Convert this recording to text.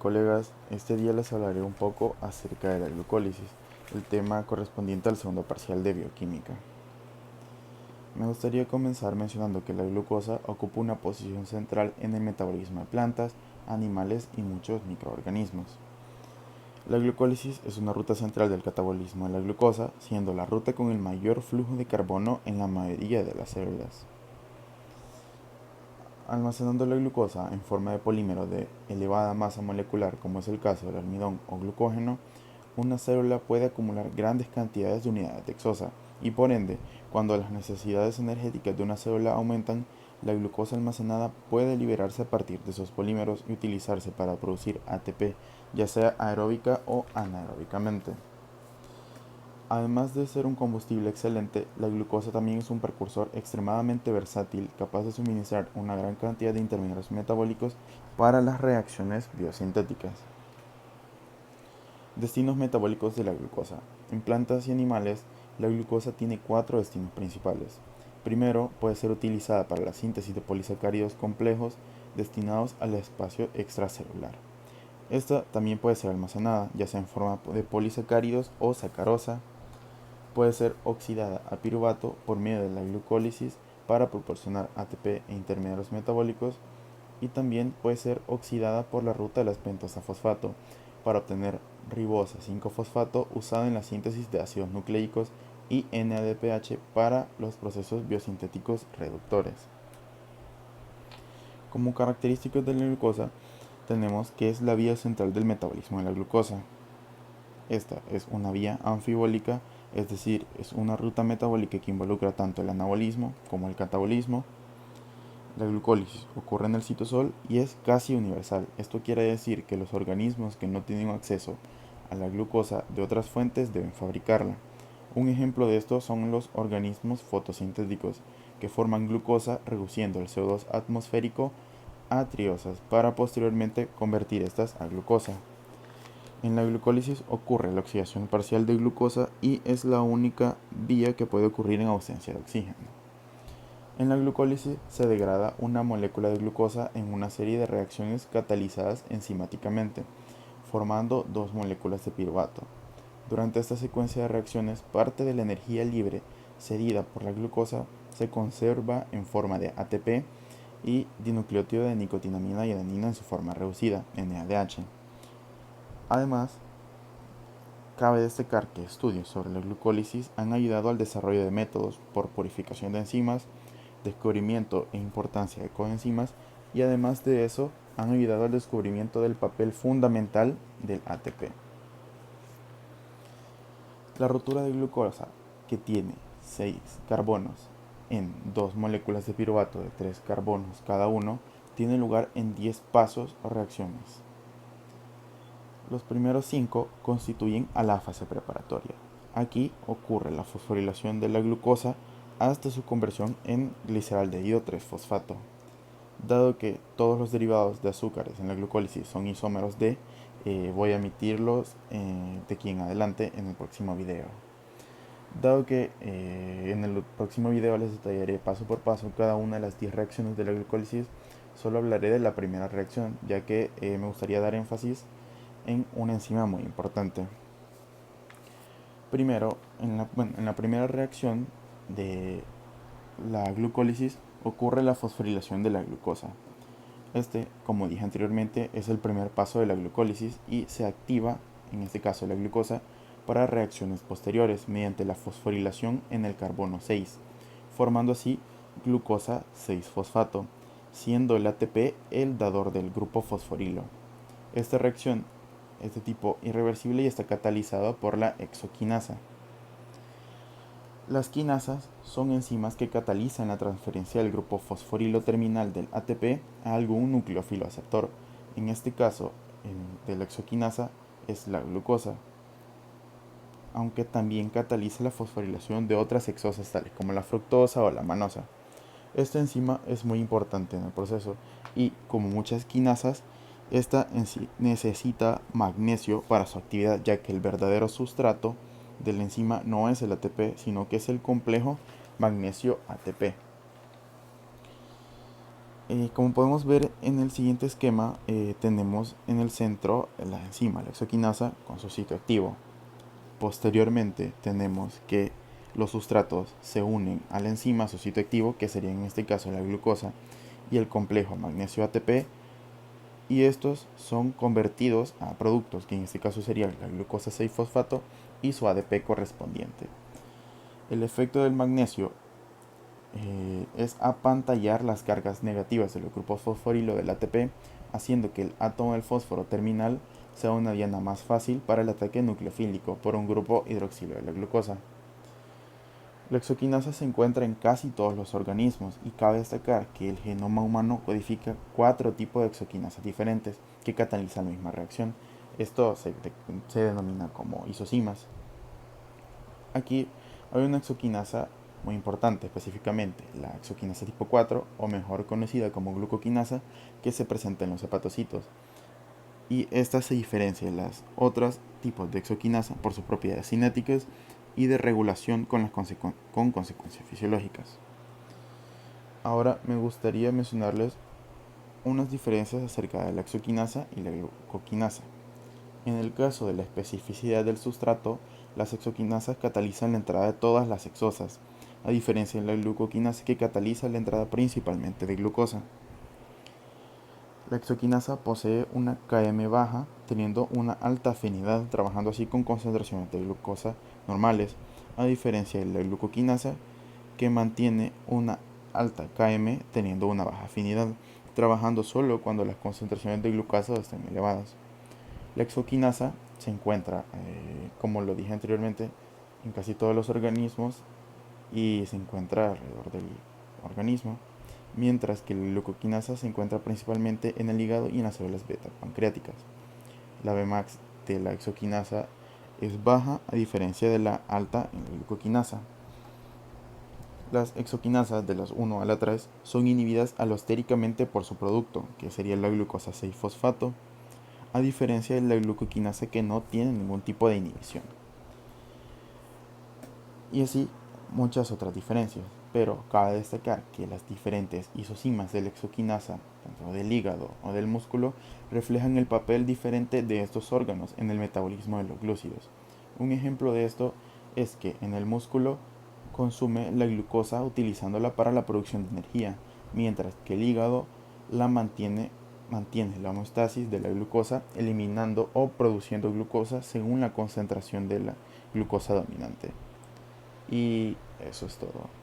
Colegas, este día les hablaré un poco acerca de la glucólisis, el tema correspondiente al segundo parcial de bioquímica. Me gustaría comenzar mencionando que la glucosa ocupa una posición central en el metabolismo de plantas, animales y muchos microorganismos. La glucólisis es una ruta central del catabolismo de la glucosa, siendo la ruta con el mayor flujo de carbono en la mayoría de las células. Almacenando la glucosa en forma de polímero de elevada masa molecular, como es el caso del almidón o glucógeno, una célula puede acumular grandes cantidades de unidades de exosa y por ende, cuando las necesidades energéticas de una célula aumentan, la glucosa almacenada puede liberarse a partir de esos polímeros y utilizarse para producir ATP, ya sea aeróbica o anaeróbicamente. Además de ser un combustible excelente, la glucosa también es un precursor extremadamente versátil, capaz de suministrar una gran cantidad de intermediarios metabólicos para las reacciones biosintéticas. Destinos metabólicos de la glucosa. En plantas y animales, la glucosa tiene cuatro destinos principales. Primero, puede ser utilizada para la síntesis de polisacáridos complejos destinados al espacio extracelular. Esta también puede ser almacenada, ya sea en forma de polisacáridos o sacarosa. Puede ser oxidada a piruvato por medio de la glucólisis para proporcionar ATP e intermediarios metabólicos, y también puede ser oxidada por la ruta de las pentas a fosfato para obtener ribosa 5-fosfato usada en la síntesis de ácidos nucleicos y NADPH para los procesos biosintéticos reductores. Como características de la glucosa tenemos que es la vía central del metabolismo de la glucosa. Esta es una vía anfibólica, es decir, es una ruta metabólica que involucra tanto el anabolismo como el catabolismo. La glucólisis ocurre en el citosol y es casi universal. Esto quiere decir que los organismos que no tienen acceso a la glucosa de otras fuentes deben fabricarla. Un ejemplo de esto son los organismos fotosintéticos, que forman glucosa reduciendo el CO2 atmosférico a triosas para posteriormente convertir estas a glucosa. En la glucólisis ocurre la oxidación parcial de glucosa y es la única vía que puede ocurrir en ausencia de oxígeno. En la glucólisis se degrada una molécula de glucosa en una serie de reacciones catalizadas enzimáticamente, formando dos moléculas de piruvato. Durante esta secuencia de reacciones, parte de la energía libre cedida por la glucosa se conserva en forma de ATP y dinucleótido de nicotinamina y adenina en su forma reducida, NADH. Además, cabe destacar que estudios sobre la glucólisis han ayudado al desarrollo de métodos por purificación de enzimas, descubrimiento e importancia de coenzimas, y además de eso han ayudado al descubrimiento del papel fundamental del ATP. La ruptura de glucosa, que tiene 6 carbonos en dos moléculas de piruvato de 3 carbonos cada uno, tiene lugar en 10 pasos o reacciones. Los primeros 5 constituyen a la fase preparatoria. Aquí ocurre la fosforilación de la glucosa hasta su conversión en gliceraldehído 3-fosfato. Dado que todos los derivados de azúcares en la glucólisis son isómeros de, voy a emitirlos de aquí en adelante en el próximo video. Dado que en el próximo video les detallaré paso por paso cada una de las 10 reacciones de la glucólisis, solo hablaré de la primera reacción, ya que me gustaría dar énfasis en una enzima muy importante. Primero, en la primera reacción de la glucólisis ocurre la fosforilación de la glucosa. Este, como dije anteriormente, es el primer paso de la glucólisis y se activa, en este caso la glucosa, para reacciones posteriores mediante la fosforilación en el carbono 6, formando así glucosa 6-fosfato, siendo el ATP el dador del grupo fosforilo. Esta reacción es de tipo irreversible y está catalizada por la exoquinasa. Las quinasas son enzimas que catalizan la transferencia del grupo fosforilo terminal del ATP a algún nucleófilo aceptor. En este caso, el de la exoquinasa es la glucosa, aunque también cataliza la fosforilación de otras exosas tales como la fructosa o la manosa. Esta enzima es muy importante en el proceso y, como muchas quinasas, esta en sí necesita magnesio para su actividad, ya que el verdadero sustrato de la enzima no es el ATP, sino que es el complejo magnesio-ATP. Como podemos ver en el siguiente esquema, tenemos en el centro la enzima, la exoquinasa, con su sitio activo. Posteriormente tenemos que los sustratos se unen a la enzima, a su sitio activo, que sería en este caso la glucosa, y el complejo magnesio ATP, y estos son convertidos a productos, que en este caso sería la glucosa 6-fosfato y su ADP correspondiente. El efecto del magnesio es apantallar las cargas negativas de los grupos fosforilo del ATP, haciendo que el átomo del fósforo terminal sea una diana más fácil para el ataque nucleofílico por un grupo hidroxilo de la glucosa. La exoquinasa se encuentra en casi todos los organismos y cabe destacar que el genoma humano codifica 4 tipos de exoquinasas diferentes que catalizan la misma reacción. Esto se denomina como isocimas. Aquí hay una exoquinasa muy importante, específicamente la exoquinasa tipo 4, o mejor conocida como glucoquinasa, que se presenta en los hepatocitos. Y esta se diferencia de las otras tipos de exoquinasa por sus propiedades cinéticas y de regulación con consecuencias fisiológicas. Ahora me gustaría mencionarles unas diferencias acerca de la exoquinasa y la glucoquinasa. En el caso de la especificidad del sustrato, las exoquinasas catalizan la entrada de todas las hexosas, a diferencia de la glucoquinasa que cataliza la entrada principalmente de glucosa. La exoquinasa posee una Km baja, teniendo una alta afinidad, trabajando así con concentraciones de glucosa normales, a diferencia de la glucoquinasa que mantiene una alta Km teniendo una baja afinidad, trabajando solo cuando las concentraciones de glucosa están elevadas. La exoquinasa se encuentra, como lo dije anteriormente, en casi todos los organismos y se encuentra alrededor del organismo, mientras que la glucoquinasa se encuentra principalmente en el hígado y en las células beta pancreáticas. La Vmax de la exoquinasa es baja a diferencia de la alta en la glucoquinasa. Las exoquinasas de las 1 a la 3 son inhibidas alostéricamente por su producto, que sería la glucosa 6-fosfato, a diferencia de la glucoquinasa que no tiene ningún tipo de inhibición. Y así muchas otras diferencias, pero cabe destacar que las diferentes isocimas de la exoquinasa, tanto del hígado o del músculo, reflejan el papel diferente de estos órganos en el metabolismo de los glúcidos. Un ejemplo de esto es que en el músculo consume la glucosa utilizándola para la producción de energía, mientras que el hígado la mantiene la homeostasis de la glucosa, eliminando o produciendo glucosa según la concentración de la glucosa dominante. Y eso es todo.